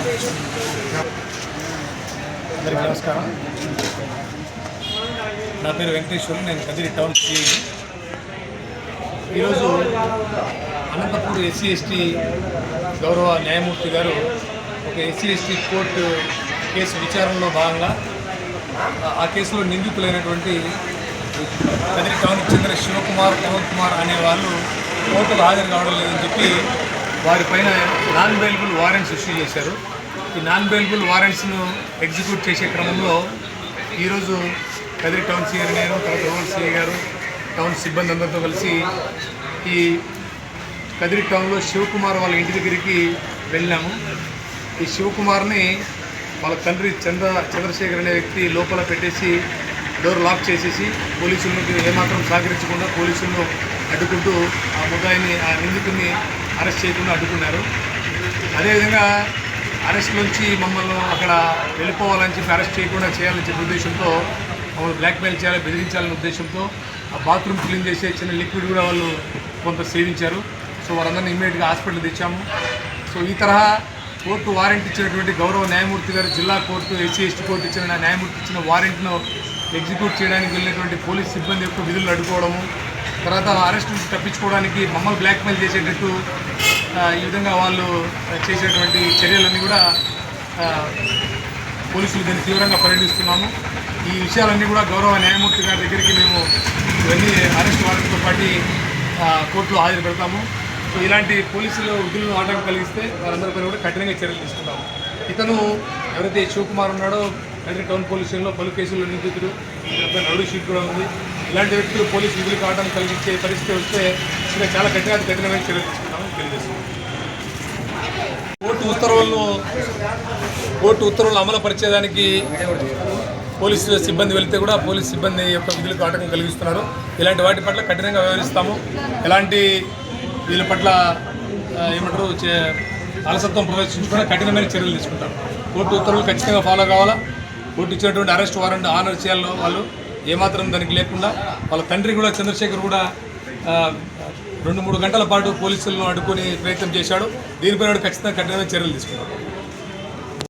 అందరికీ నమస్కారం. నా పేరు వెంకటేశ్వర్. నేను కదిరి టౌన్ సిఐ. ఈరోజు అనంతపూర్ ఎస్సీ ఎస్టీ గౌరవ న్యాయమూర్తి గారు ఒక ఎస్సీ ఎస్టీ కోర్టు కేసు విచారణలో భాగంగా ఆ కేసులో నిందితులైనటువంటి కదిరి టౌన్కి చెందిన శివకుమార్, పవన్ కుమార్ అనే వాళ్ళు కోర్టుకు హాజరు కావడం లేదని చెప్పి వారిపైన నాన్ బెయిలబుల్ వారెంట్స్ ఇష్యూ చేశారు. ఈ నాన్ బెయిలబుల్ వారెంట్స్ను ఎగ్జిక్యూట్ చేసే క్రమంలో ఈరోజు కదిరి టౌన్ సిఐ నేను, తర్వాత రూరల్ సిఐ గారు, టౌన్ సిబ్బంది అందరితో కలిసి ఈ కదిరి టౌన్లో శివకుమార్ వాళ్ళ ఇంటి దగ్గరికి వెళ్ళాము. ఈ శివకుమార్ని వాళ్ళ తండ్రి చంద్రశేఖర్ అనే వ్యక్తి లోపల పెట్టేసి డోర్ లాక్ చేసేసి పోలీసులకు ఏమాత్రం సహకరించకుండా పోలీసులను అడ్డుకుంటూ ఆ ముద్దాయిని, ఆ నిందితుడిని అరెస్ట్ చేయకుండా అడ్డుకున్నారు. అదేవిధంగా అరెస్ట్ నుంచి మమ్మల్ని అక్కడ వెళ్ళిపోవాలని చెప్పి, అరెస్ట్ చేయకుండా చేయాలని చెప్పే ఉద్దేశంతో మమ్మల్ని బ్లాక్మెయిల్ చేయాలి, బెదిరించాలనే ఉద్దేశంతో ఆ బాత్రూమ్ క్లీన్ చేసే చిన్న లిక్విడ్ కూడా వాళ్ళు కొంత సేవించారు. సో వారందరినీ ఇమ్మీడియట్గా హాస్పిటల్ తెచ్చాము. సో ఈ తరహా కోర్టు వారెంట్ ఇచ్చినటువంటి గౌరవ న్యాయమూర్తి గారు, జిల్లా కోర్టు, ఎస్సీ ఎస్టీ కోర్టు ఇచ్చిన న్యాయమూర్తి ఇచ్చిన వారెంట్ను ఎగ్జిక్యూట్ చేయడానికి వెళ్ళినటువంటి పోలీస్ సిబ్బంది యొక్క విధులు అడ్డుకోవడము, తర్వాత అరెస్ట్ నుంచి తప్పించుకోవడానికి మమ్మల్ని బ్లాక్మెయిల్ చేసేటట్టు ఈ విధంగా వాళ్ళు చేసేటువంటి చర్యలన్నీ కూడా పోలీసులు దీన్ని తీవ్రంగా పరిగణిస్తున్నాము. ఈ విషయాలన్నీ కూడా గౌరవ న్యాయమూర్తి గారి దగ్గరికి మేము ఇవన్నీ అరెస్ట్ వారెంట్తో పాటు కోర్టులో హాజరు పెడతాము. సో ఇలాంటి పోలీసులు విధులను ఆటంకం కలిగిస్తే వారందరిపై కూడా కఠినంగా చర్యలు తీసుకుంటాము. ఇతను ఎవరైతే శివకుమార్ ఉన్నాడో కదిరి టౌన్ పోలీస్ స్టేషన్లో పలు కేసుల్లో నిందితుడు, రౌడీ షీట్ కూడా ఉంది. ఇలాంటి వ్యక్తులు పోలీసు విధులకు ఆటంకం కలిగించే పరిస్థితి వస్తే ఇంకా చాలా కఠినమైన చర్యలు తీసుకుంటామని తెలియజేస్తున్నాం. కోర్టు ఉత్తర్వులను అమలుపరిచేదానికి పోలీసు సిబ్బంది వెళితే కూడా పోలీసు సిబ్బంది యొక్క విధులకు ఆటంకం కలిగిస్తున్నారు. ఇలాంటి వాటి పట్ల కఠినంగా వ్యవహరిస్తాము. ఎలాంటి వీళ్ళ పట్ల ఏమంటారు అలసత్వం ప్రదర్శించకుండా కఠినమైన చర్యలు తీసుకుంటాం. కోర్టు ఉత్తర్వులు ఖచ్చితంగా ఫాలో కావాలా. కోర్టు ఇచ్చినటువంటి అరెస్ట్ వారెంట్ ఆనర్ చేయాలి. వాళ్ళు ఏమాత్రం దానికి లేకుండా వాళ్ళ తండ్రి కూడా చంద్రశేఖర్ కూడా 2-3 గంటల పాటు పోలీసులను అడ్డుకొని ప్రయత్నం చేశాడు. దీనిపై ఖచ్చితంగా కఠినమైన చర్యలు తీసుకుంటాం.